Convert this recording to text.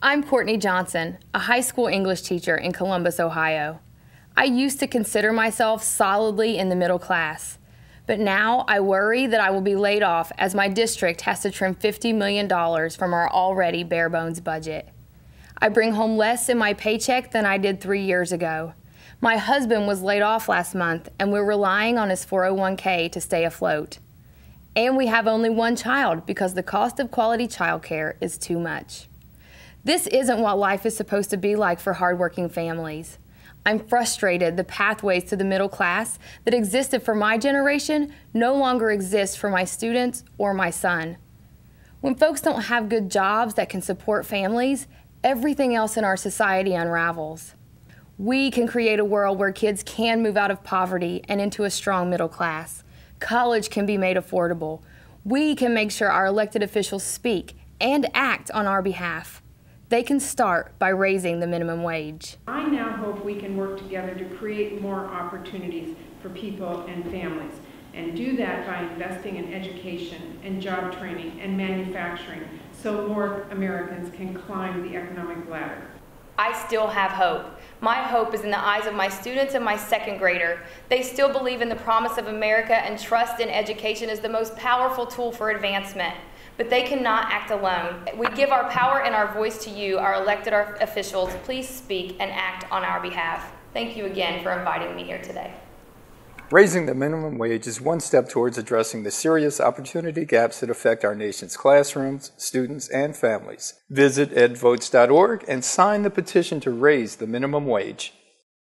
I'm Courtney Johnson, a high school English teacher in Columbus, Ohio. I used to consider myself solidly in the middle class, but now I worry that I will be laid off as my district has to trim $50 million from our already bare-bones budget. I bring home less in my paycheck than I did 3 years ago. My husband was laid off last month, and we're relying on his 401k to stay afloat. And we have only one child because the cost of quality childcare is too much. This isn't what life is supposed to be like for hardworking families. I'm frustrated the pathways to the middle class that existed for my generation no longer exist for my students or my son. When folks don't have good jobs that can support families, everything else in our society unravels. We can create a world where kids can move out of poverty and into a strong middle class. College can be made affordable. We can make sure our elected officials speak and act on our behalf. They can start by raising the minimum wage. I now hope we can work together to create more opportunities for people and families, and do that by investing in education and job training and manufacturing so more Americans can climb the economic ladder. I still have hope. My hope is in the eyes of my students and my second grader. They still believe in the promise of America and trust in education as the most powerful tool for advancement. But they cannot act alone. We give our power and our voice to you, our elected officials. Please speak and act on our behalf. Thank you again for inviting me here today. Raising the minimum wage is one step towards addressing the serious opportunity gaps that affect our nation's classrooms, students, and families. Visit edvotes.org and sign the petition to raise the minimum wage.